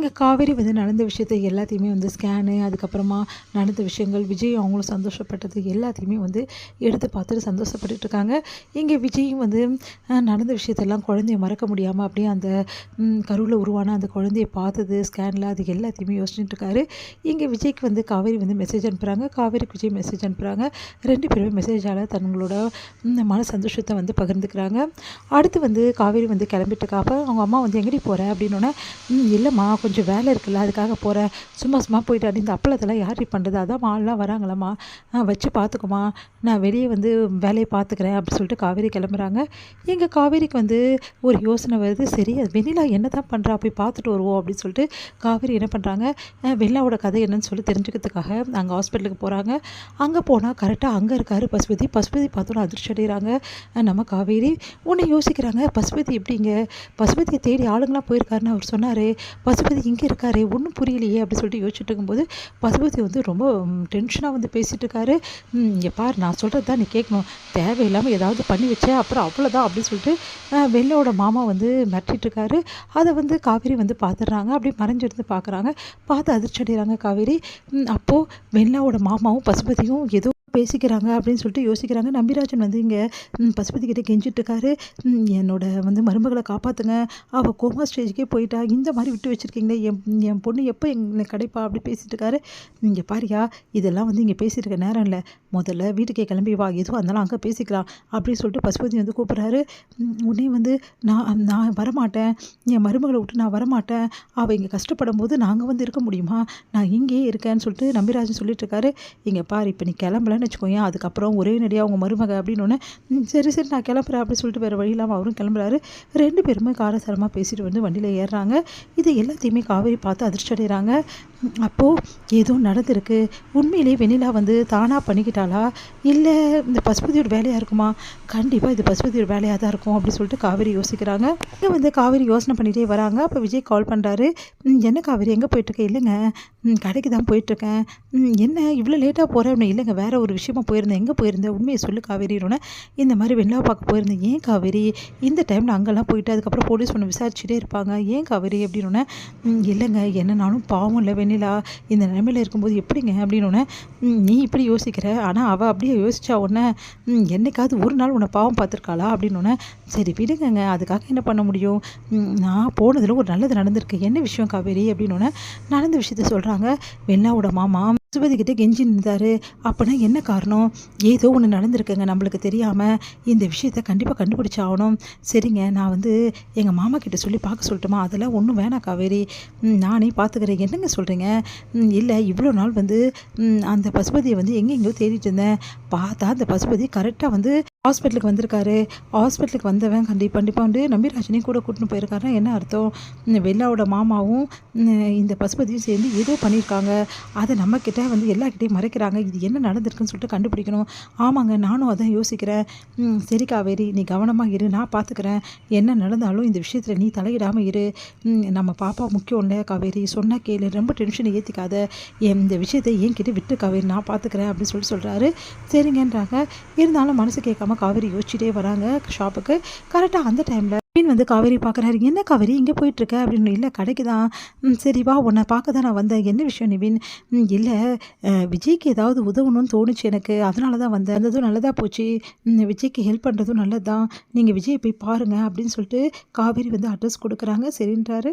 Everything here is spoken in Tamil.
இங்கே காவேரி வந்து நடந்த விஷயத்த எல்லாத்தையுமே வந்து ஸ்கேனு, அதுக்கப்புறமா நடந்த விஷயங்கள், விஜய் அவங்களும் சந்தோஷப்பட்டது எல்லாத்தையுமே வந்து எடுத்து பார்த்துட்டு சந்தோஷப்பட்டுட்டு இருக்காங்க. இங்கே விஜயும் வந்து நடந்த விஷயத்தெல்லாம் குழந்தைய மறக்க முடியாமல் அப்படியே அந்த கருவில் உருவான அந்த குழந்தைய பார்த்தது ஸ்கேனில் அது எல்லாத்தையுமே யோசிச்சுட்டு இருக்காரு. இங்கே விஜய்க்கு வந்து காவேரி வந்து மெசேஜ் அனுப்புகிறாங்க, காவேரிக்கு விஜய் மெசேஜ் அனுப்புகிறாங்க. 2 பேருமே மெசேஜால் தங்களோட மன சந்தோஷத்தை வந்து பகிர்ந்துக்கிறாங்க. அடுத்து வந்து காவேரி வந்து கிளம்பிட்டு இருக்காப்ப அவங்க அம்மா வந்து எங்கடி போகிற அப்படின்னோடனே இல்லைம்மா கொஞ்சம் வேலை இருக்குல்ல அதுக்காக போகிறேன், சும்மா சும்மா போயிட்டு அப்படி இந்த அப்பளத்தெல்லாம் யார்டி பண்ணுறது, அதான் ஆள்லாம் வராங்களம்மா வச்சு பார்த்துக்குமா, நான் வெளியே வந்து வேலையை பார்த்துக்கிறேன் அப்படி சொல்லிட்டு காவேரி கிளம்புறாங்க. எங்கள் காவேரிக்கு வந்து ஒரு யோசனை வருது, சரி அது வெண்ணிலா என்ன தான் பண்ணுறா போய் பார்த்துட்டு வருவோம் அப்படின்னு சொல்லிட்டு காவேரி என்ன பண்ணுறாங்க, வெண்ணிலாவோட கதை என்னன்னு சொல்லி தெரிஞ்சுக்கிறதுக்காக அங்கே ஹாஸ்பிட்டலுக்கு போகிறாங்க. அங்கே போனால் கரெக்டாக அங்கே இருக்கார் பசுபதி. பசுபதி பார்த்தோன்னா அதிர்ச்சி அடைகிறாங்க நம்ம காவேரி. உன்னை யோசிக்கிறாங்க, பசுபதி எப்படிங்க, பசுபதியை தேடி ஆளுங்களாம் போயிருக்காருன்னு அவர் சொன்னார், பசுபதி இங்கே இருக்காரு ஒன்றும் புரியலையே அப்படி சொல்லிட்டு யோசிச்சுட்டு இருக்கும்போது பசுபதி வந்து ரொம்ப டென்ஷனாக வந்து பேசிகிட்டு இருக்காரு. இங்கே பார் நான் சொல்கிறது தான் நீ கேட்கணும், தேவையில்லாமல் ஏதாவது பண்ணி வச்சேன் அப்புறம் அவ்வளோதான் அப்படின்னு சொல்லிட்டு வெள்ளையோட மாமா வந்து மிரட்டிட்டு இருக்காரு. அதை வந்து காவேரி வந்து பார்த்துடுறாங்க, அப்படி மறைஞ்சிருந்து பார்க்குறாங்க. பார்த்து அதிர்ச்சி அடைகிறாங்க காவேரி. அப்போது வெள்ளாவோட மாமாவும் பசுபதியும் ஏதோ பேசிக்கிறாங்க அப்படின்னு சொல்லிட்டு யோசிக்கிறாங்க. நம்பிராஜன் வந்து இங்கே பசுபதி கிட்டே கெஞ்சிட்ருக்காரு, என்னோட வந்து மருமகளை காப்பாற்றுங்க, அவள் கோமா ஸ்டேஜுக்கே போயிட்டா, இந்த மாதிரி விட்டு வச்சுருக்கீங்களே, என் பொண்ணு எப்போ எங்களை கிடைப்பா அப்படி பேசிகிட்டு இருக்காரு. இங்கே பாரியா இதெல்லாம் வந்து இங்கே பேசிகிட்டு இருக்க நேரம் இல்லை, முதல்ல வீட்டுக்கே கிளம்பி வா, எதுவும் இருந்தாலும் அங்கே பேசிக்கலாம் அப்படின்னு சொல்லிட்டு பசுபதி வந்து கூப்பிட்றாரு. உடனே வந்து நான் வரமாட்டேன், என் மருமகளை விட்டு நான் வரமாட்டேன், அவள் இங்கே கஷ்டப்படும் போது நாங்கள் வந்து இருக்க முடியுமா, நான் இங்கேயே இருக்கேன்னு சொல்லிட்டு நம்பிராஜன் சொல்லிட்டு இருக்காரு. இங்கே பாரு இப்போ நீ கிளம்பலன்னு வச்சுக்கோங்க, அதுக்கப்புறம் ஒரே நடியாக அவங்க மருமக அப்படின்னு சரி சரி நான் கிளம்புறேன் அப்படின்னு சொல்லிட்டு வேறு வழி இல்லாமல் அவரும் கிளம்புறாரு. 2 பேருமே காரசாரமாக பேசிட்டு வந்து வண்டியில் ஏறுறாங்க. இது எல்லாத்தையுமே காவேரி பார்த்து அதிர்ச்சி அடைகிறாங்க. அப்போது ஏதோ நடந்திருக்கு, உண்மையிலேயே வெண்ணிலா வந்து தானாக பண்ணிக்கிட்டாளா இல்லை இந்த பசுபதியோட வேலையாக இருக்குமா, கண்டிப்பாக இது பசுபதியோட வேலையாக தான் இருக்கும் அப்படின்னு சொல்லிட்டு காவேரி யோசிக்கிறாங்க. இங்கே வந்து காவேரி யோசனை பண்ணிகிட்டே வராங்க. அப்போ விஜய் கால் பண்ணுறாரு, என்ன காவேரி எங்கே போயிட்டுருக்கேன், இல்லைங்க கடைக்கு தான் போயிட்டுருக்கேன், என்ன இவ்வளோ லேட்டாக போகிறேன், இல்லைங்க வேறு ஒரு விஷயமா போயிருந்தேன், எங்கே போயிருந்தேன் உண்மையை சொல்லு காவேரினோட, இந்த மாதிரி வெண்ணிலா பார்க்க போயிருந்தேன், ஏன் காவேரி இந்த டைமில் அங்கெல்லாம் போயிட்டு அதுக்கப்புறம் போலீஸ் ஒன்று விசாரிச்சுட்டே இருப்பாங்க, ஏன் காவேரி அப்படின்னோடனே இல்லைங்க என்னன்னாலும் பாவம் இல்லை வெண்ணிலா இந்த நிலைமையில் இருக்கும்போது எப்படிங்க அப்படின்னோடனே நீ இப்படி யோசிக்கிற, ஆனால் அவள் அப்படியே யோசிச்சா உடனே என்னைக்காவது ஒரு நாள் உன்னை பாவம் பார்த்துருக்காளா அப்படின்னோடனே சரி விடுங்கங்க அதுக்காக என்ன பண்ண முடியும், நான் போனதில் ஒரு நல்லது நடந்திருக்கு, என்ன விஷயம் காவேரி அப்படின்னோடனே நடந்த விஷயத்த சொல்கிறாங்க. வெண்ணிலாவோட மாமா பசுபதி கிட்டே கெஞ்சி நின்றாரு, அப்படின்னா என்ன காரணம், ஏதோ ஒன்று நடந்திருக்குங்க நம்மளுக்கு தெரியாமல், இந்த விஷயத்த கண்டிப்பாக கண்டுபிடிச்சி ஆகணும், சரிங்க நான் வந்து எங்கள் மாமா கிட்டே சொல்லி பார்க்க சொல்லட்டுமா, அதெல்லாம் ஒன்றும் வேணாம் காவேரி நானே பார்த்துக்கிறேன், என்னங்க சொல்கிறீங்க, இல்லை இவ்வளோ நாள் வந்து அந்த பசுபதியை வந்து எங்கெங்கேயோ தேடிட்டு இருந்தேன், பார்த்தா அந்த பசுபதி கரெக்டாக வந்து ஹாஸ்பிட்டலுக்கு வந்திருக்காரு, ஹாஸ்பிட்டலுக்கு வந்தவன் கண்டிப்பாக வந்து நம்பிராஜனையும் கூட கூட்டின்னு போயிருக்காருன்னா என்ன அர்த்தம், வெள்ளாவோட மாமாவும் இந்த பசுபதியும் சேர்ந்து ஏதோ பண்ணியிருக்காங்க, அதை நம்மக்கிட்ட வந்து எல்லாக்கிட்டையும் மறைக்கிறாங்க, இது என்ன நடந்திருக்குன்னு சொல்லிட்டு கண்டுபிடிக்கணும். ஆமாங்க நானும் அதான் யோசிக்கிறேன், சரி காவேரி நீ கவனமாக இரு, நான் பார்த்துக்கிறேன், என்ன நடந்தாலும் இந்த விஷயத்தில் நீ தலையிடாமல் இரு, நம்ம பாப்பா முக்கியம் இல்லை காவேரி, சொன்னால் கேளு, ரொம்ப டென்ஷனை ஏற்றிக்காத, இந்த விஷயத்தை என்கிட்ட விட்டு காவேரி நான் பார்த்துக்கிறேன் அப்படின்னு சொல்கிறாரு. சரிங்கன்றாங்க. இருந்தாலும் மனசு கேட்காம காவேரி யோசிச்சுட்டே வராங்க ஷாப்புக்கு. கரெக்டாக அந்த டைமில் நிவின் வந்து காவேரி பார்க்குறாரு, என்ன காவேரி இங்கே போயிட்டுருக்க அப்படின்னு, இல்லை கடைக்கு தான், சரி வா உன்னை பார்க்க தான் நான் வந்தேன், என்ன விஷயம் நிவின், இல்லை விஜய்க்கு ஏதாவது உதவணும்னு தோணுச்சு எனக்கு, அதனால தான் வந்தேன், வந்ததும் நல்லதாக போச்சு, விஜய்க்கு ஹெல்ப் பண்ணுறதும் நல்லது தான், நீங்கள் விஜயை போய் பாருங்கள் அப்படின்னு சொல்லிட்டு காவேரி வந்து அட்ரஸ் கொடுக்குறாங்க. சரின்றாரு.